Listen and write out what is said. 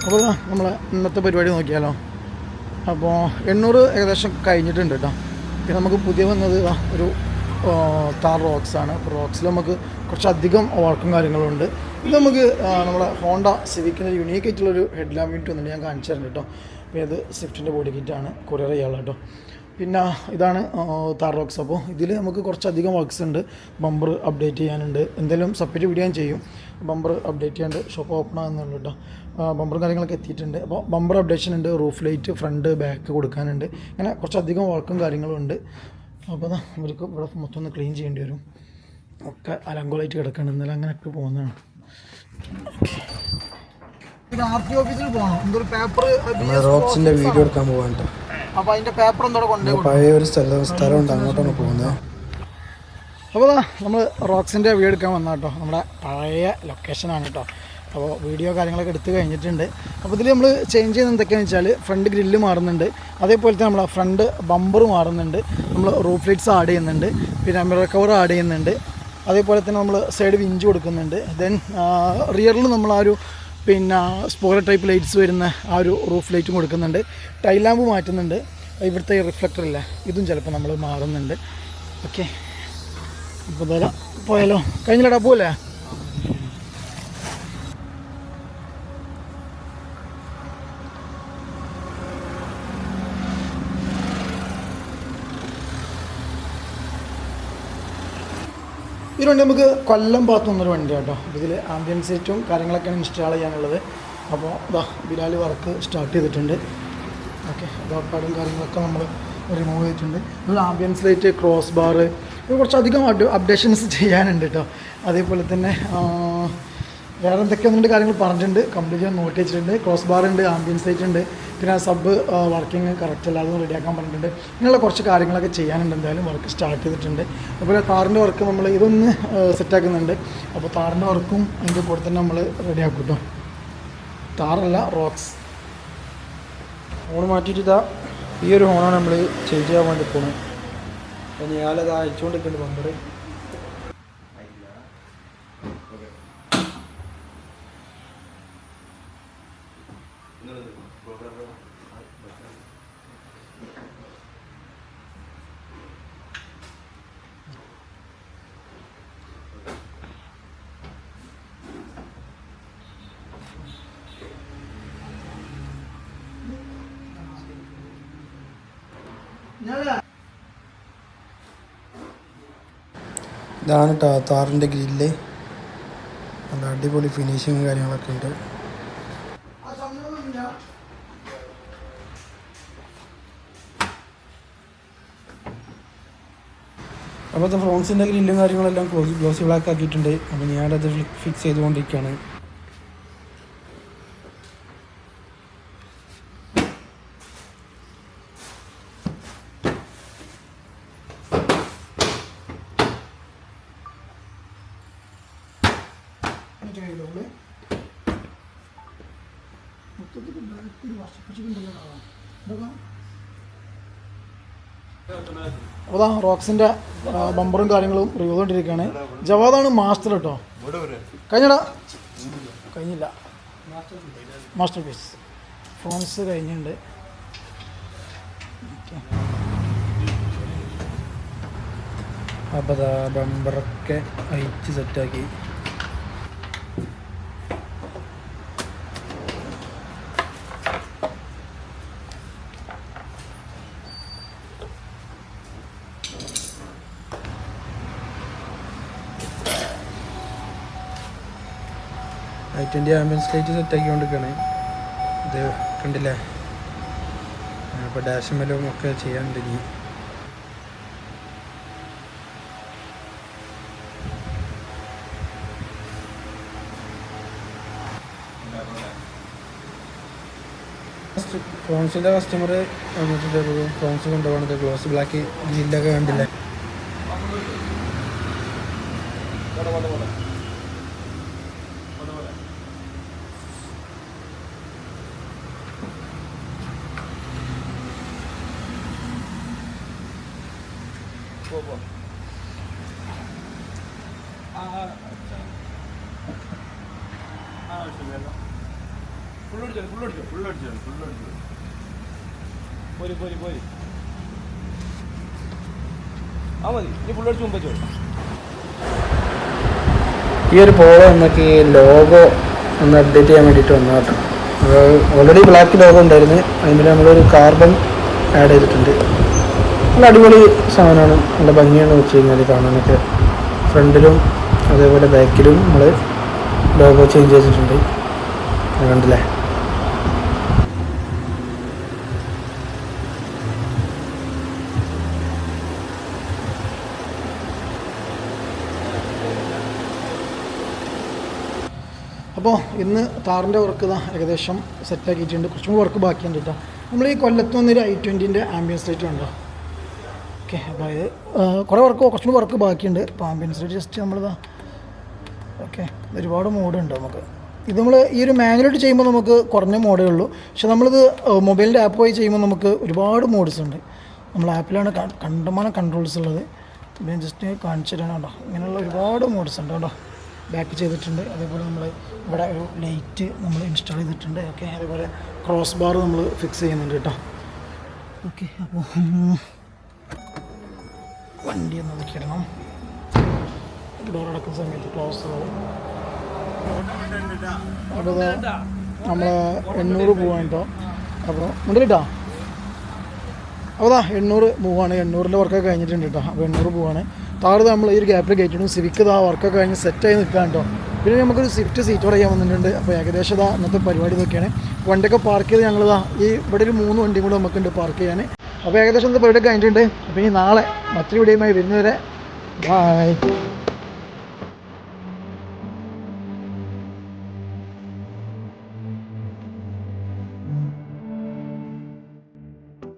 അപ്പോൾ നമ്മളെ ഇന്നത്തെ പരിപാടി നോക്കിയാലോ. അപ്പോൾ 800 ഏകദേശം കഴിഞ്ഞിട്ടുണ്ട് കേട്ടോ. പിന്നെ നമുക്ക് പുതിയ വന്നത് ഒരു താർ റോക്സാണ്. അപ്പോൾ റോക്സിൽ നമുക്ക് കുറച്ചധികം വർക്കും കാര്യങ്ങളും ഉണ്ട്. ഇത് നമുക്ക് നമ്മളെ ഹോണ്ട സിവിക്കിൻ്റെ യുണീക്ക് ആയിട്ടുള്ളൊരു ഹെഡ് ലാമ്പ് യൂണിറ്റ് വന്നിട്ട് ഞാൻ കാണിച്ചു തരുന്നുണ്ട് കേട്ടോ. അപ്പോൾ ഇത് സ്വിഫ്റ്റിൻ്റെ ബോഡി കിറ്റാണ്, കൊറിയർ ചെയ്യാനുള്ള കേട്ടോ. പിന്നെ ഇതാണ് താർ റോക്സ്. അപ്പോൾ ഇതിൽ നമുക്ക് കുറച്ചധികം വർക്ക്സ് ഉണ്ട്. ബമ്പർ അപ്ഡേറ്റ് ചെയ്യാനുണ്ട്, എന്തെങ്കിലും സെപ്പറേറ്റ് വീഡിയോ ഞാൻ ചെയ്യും. ബമ്പർ അപ്ഡേറ്റ് ചെയ്യാണ്ട് ഷോപ്പ് ഓപ്പൺ ആകുന്നുള്ളൂ കേട്ടോ. ബമ്പറും കാര്യങ്ങളൊക്കെ എത്തിയിട്ടുണ്ട്. അപ്പോൾ ബമ്പർ അപ്ഡേഷൻ ഉണ്ട്, റൂഫ് ലൈറ്റ് ഫ്രണ്ട് ബാക്ക് കൊടുക്കാനുണ്ട്. ഇങ്ങനെ കുറച്ചധികം വർക്കും കാര്യങ്ങളും ഉണ്ട്. അപ്പോൾ ഇവർക്ക് ഇവിടെ മൊത്തം ഒന്ന് ക്ലീൻ ചെയ്യേണ്ടി വരും. ഒക്കെ അലങ്കോളായിട്ട് കിടക്കണം. ഇന്നലെ അങ്ങനെ ഒക്കെ പോകുന്നതാണ്. ഇത് ആർ ടി ഓഫീസിൽ പോകണം. എന്തൊരു പേപ്പർ റോക്സിന്റെ വീഡിയോ എടുക്കാൻ പോകാൻ. അപ്പോൾ അതിൻ്റെ പേപ്പർ എന്തോടെ കൊണ്ടുപോയി പഴയ ഒരു സ്ഥലമുണ്ട്, അങ്ങോട്ടാണ് പോകുന്നത്. അപ്പോൾ നമ്മൾ റോക്സിൻ്റെ വീഡിയോ എടുക്കാൻ വന്നാൽ കേട്ടോ. നമ്മുടെ പഴയ ലൊക്കേഷനാണ് കേട്ടോ. അപ്പോൾ വീഡിയോ കാര്യങ്ങളൊക്കെ എടുത്ത് കഴിഞ്ഞിട്ടുണ്ട്. അപ്പോൾ ഇതിൽ നമ്മൾ ചേഞ്ച് ചെയ്യുന്നത് എന്തൊക്കെയാണെന്ന് വെച്ചാൽ ഫ്രണ്ട് ഗ്രില്ല് മാറുന്നുണ്ട്, അതേപോലെ തന്നെ നമ്മൾ ഫ്രണ്ട് ബമ്പർ മാറുന്നുണ്ട്, നമ്മൾ റൂഫ് ലൈറ്റ്സ് ആഡ് ചെയ്യുന്നുണ്ട്, പിന്നെ മിറർ കവർ ആഡ് ചെയ്യുന്നുണ്ട്, അതേപോലെ തന്നെ നമ്മൾ സൈഡ് വിഞ്ച് കൊടുക്കുന്നുണ്ട്. ദെൻ റിയറിൽ നമ്മൾ ആ ഒരു പിന്നെ സ്പോയിലർ ടൈപ്പ് ലൈറ്റ്സ് വരുന്ന ആ ഒരു റൂഫ് ലൈറ്റും കൊടുക്കുന്നുണ്ട്. ടൈൽ ലാമ്പ് മാറ്റുന്നുണ്ട്. ഇവിടുത്തെ ഈ റിഫ്ലക്ടറില്ല, ഇതും ചിലപ്പോൾ നമ്മൾ മാറുന്നുണ്ട്. ഓക്കെ, ഇപ്പോൾ തരാം പോയാലോ. കഴിഞ്ഞില്ലടാ, പോവല്ലേ? ഈ വണ്ടി നമുക്ക് കൊല്ലം ഭാഗത്ത് വന്നൊരു വണ്ടി കേട്ടോ. ഇതിൽ ആംബിയൻസ് ലൈറ്റും കാര്യങ്ങളൊക്കെയാണ് ഇൻസ്റ്റാൾ ചെയ്യാനുള്ളത്. അപ്പോൾ ബിലാൽ വർക്ക് സ്റ്റാർട്ട് ചെയ്തിട്ടുണ്ട്. ഓക്കെ, പാടും കാര്യങ്ങളൊക്കെ നമ്മൾ റിമൂവ് ചെയ്തിട്ടുണ്ട്. ഒരു ആംബിയൻസ് ലൈറ്റ്, ക്രോസ് ബാർ, കുറച്ചധികം അപ്ഡേഷൻസ് ചെയ്യാനുണ്ട് കേട്ടോ. അതേപോലെ തന്നെ വേറെ എന്തൊക്കെയാണ് കാര്യങ്ങൾ പറഞ്ഞിട്ടുണ്ട്, കംപ്ലീറ്റ് ചെയ്യാൻ നോട്ട് വെച്ചിട്ടുണ്ട്. ക്രോസ് ബാർ ഉണ്ട്, ആംബിയൻസ് ലൈറ്റ് ഉണ്ട്, പിന്നെ സബ് വർക്കിംഗ് കറക്റ്റ് അല്ലാതെ റെഡിയാക്കാൻ പറഞ്ഞിട്ടുണ്ട്. ഇങ്ങനെയുള്ള കുറച്ച് കാര്യങ്ങളൊക്കെ ചെയ്യാനുണ്ട്. എന്തായാലും വർക്ക് സ്റ്റാർട്ട് ചെയ്തിട്ടുണ്ട്. അതുപോലെ താറിൻ്റെ വർക്ക് നമ്മൾ ഇതൊന്ന് സെറ്റാക്കുന്നുണ്ട്. അപ്പോൾ താറിൻ്റെ വർക്കും അതിൻ്റെ കൂടെ തന്നെ നമ്മൾ റെഡിയാക്കും കേട്ടോ. താറല്ല, റോക്സ്. ഹോൺ മാറ്റിയിട്ട് ഈ ഒരു ഹോണാണ് നമ്മൾ ചേഞ്ച് ചെയ്യാൻ വേണ്ടി പോകുന്നത്. അപ്പോൾ ഞാനത് അയച്ചുകൊണ്ടിരിക്കുന്നുണ്ട് ബമ്പർ. ഇതാണ് താറിൻ്റെ ഗ്രില്ല്. നല്ല അടിപൊളി ഫിനിഷിങ് കാര്യങ്ങളൊക്കെ ഉണ്ട്. അപ്പോൾ ഫ്രോൺസിൻ്റെ ഗ്രില്ലും കാര്യങ്ങളെല്ലാം ഗ്ലോസി ബ്ലാക്ക് ആക്കിയിട്ടുണ്ട്. അപ്പോൾ ഞാനത് ഫിക്സ് ചെയ്തുകൊണ്ടിരിക്കുകയാണ്. അപ്പോൾ റോക്സിൻ്റെ ബമ്പറും കാര്യങ്ങളും റിവ്യൂ കൊണ്ടിരിക്കുകയാണ്. ജവാദാണ് മാസ്റ്റർ കേട്ടോ. കഴിഞ്ഞടാ, കഴിഞ്ഞില്ല. മാസ്റ്റർ പീസ് ഫ്രോൺസ് കഴിഞ്ഞിട്ടുണ്ട്. അപ്പോൾ ബമ്പറൊക്കെ അയച്ച് സെറ്റാക്കി. I20 ആംബിയൻസ് ലൈറ്റ് സെറ്റാക്കി കൊണ്ടിരിക്കുകയാണ്. ഇത് കണ്ടില്ലേ? അപ്പോൾ ഡാഷ്മലും ഒക്കെ ചെയ്യാനുണ്ട് ഇനി. ഫ്രോൺസിൻ്റെ കസ്റ്റമർ വന്നിട്ട് ഫ്രോൺസ് കൊണ്ടുപോകണത് ഗ്ലോസ് ബ്ലാക്ക് ഗ്രില്ലൊക്കെ കണ്ടില്ലേ? ഈ ഒരു പോളോ നമുക്ക് ലോഗോ ഒന്ന് അപ്ഡേറ്റ് ചെയ്യാൻ വേണ്ടിയിട്ട് വന്നു കേട്ടോ. ഓൾറെഡി ബ്ലാക്ക് ലോഗോ ഉണ്ടായിരുന്നു, അതിൽ നമ്മളൊരു കാർബൺ ആഡ് ചെയ്തിട്ടുണ്ട്. നല്ല അടിപൊളി സാധനമാണ്, നല്ല ഭംഗിയാണ് വെച്ച് കഴിഞ്ഞാൽ കാണാനൊക്കെ. ഫ്രണ്ടിലും അതേപോലെ ബാക്കിലും നമ്മൾ ലോഗോ ചേഞ്ച് ചെയ്തിട്ടുണ്ട്, കണ്ടില്ലേ. അപ്പോൾ ഇന്ന് താറിൻ്റെ വർക്ക് ഇതാ ഏകദേശം സെറ്റാക്കിയിട്ടുണ്ട്. കുറച്ചും കൂടി വർക്ക് ബാക്കിയുണ്ട് കേട്ടോ. നമ്മൾ ഈ കൊല്ലത്ത് വന്നൊരു i20ൻ്റെ ആംബിയൻസ് ലൈറ്റ് ഉണ്ടോ. ഓക്കെ, അപ്പോൾ ഇത് കുറച്ചും കൂടി വർക്ക് ബാക്കിയുണ്ട്. അപ്പോൾ ആംബിയൻസ് ലൈറ്റ് ജസ്റ്റ് നമ്മളിതാ ഓക്കെ ഒരുപാട് മോഡുണ്ട് നമുക്ക്. ഇത് നമ്മൾ ഈ ഒരു മാനുവലായിട്ട് ചെയ്യുമ്പോൾ നമുക്ക് കുറഞ്ഞ മോഡേ ഉള്ളൂ. പക്ഷെ നമ്മളിത് മൊബൈലിൻ്റെ ആപ്പ് വഴി ചെയ്യുമ്പോൾ നമുക്ക് ഒരുപാട് മോഡ്സ് ഉണ്ട്. നമ്മൾ ആപ്പിലാണ് കണ്ടമാനം കൺട്രോൾസ് ഉള്ളത്. ഞാൻ ജസ്റ്റ് കാണിച്ചു തരാണ് കേട്ടോ. ഇങ്ങനെയുള്ള ഒരുപാട് മോഡ്സ് ഉണ്ട് കേട്ടോ. ബാക്ക് ചെയ്തിട്ടുണ്ട്. അതേപോലെ നമ്മൾ ഇവിടെ ഒരു ലൈറ്റ് നമ്മൾ ഇൻസ്റ്റാൾ ചെയ്തിട്ടുണ്ട്. ഓക്കെ, അതേപോലെ ക്രോസ് ബാർ നമ്മൾ ഫിക്സ് ചെയ്യുന്നുണ്ട് കേട്ടോ. ഓക്കെ, അപ്പോൾ വണ്ടി ഒന്ന് നോക്കിയിടണം. ഡോർ അടക്കുന്ന സമയത്ത് ക്ലോസ് ആവും. അപ്പോൾ നമ്മൾ 800 പോവാണ് കേട്ടോ. അപ്പോൾ മുണ്ടിലിട്ടോ. അപ്പോൾ 800 മൂവാണ്. 800ൻ്റെ വർക്കൊക്കെ കഴിഞ്ഞിട്ടുണ്ട് കേട്ടോ. അപ്പോൾ 800 പോവാണ്. താഴെ നമ്മൾ ഈ ഒരു ഗ്യാപ്പിൽ കയറ്റിടും. സിവിക്ക് വർക്കൊക്കെ കഴിഞ്ഞ് സെറ്റായി നിൽക്കാൻ കേട്ടോ. പിന്നെ നമുക്കൊരു സ്വിഫ്റ്റ് സീറ്റ് പറയാൻ വന്നിട്ടുണ്ട്. അപ്പോൾ ഏകദേശം ഇന്നത്തെ പരിപാടി ഇതൊക്കെയാണ്. വണ്ടിയൊക്കെ പാർക്ക് ചെയ്ത് ഞങ്ങൾ ഇവിടെ ഒരു 3 വണ്ടിയും കൂടെ നമുക്കുണ്ട് പാർക്ക് ചെയ്യാൻ. അപ്പോൾ ഏകദേശം ഇന്നത്തെ പരിപാടി കഴിഞ്ഞിട്ടുണ്ട്. അപ്പോൾ ഇനി നാളെ മറ്റൊരു വീഡിയോയുമായി വരുന്നവരെ ബൈ.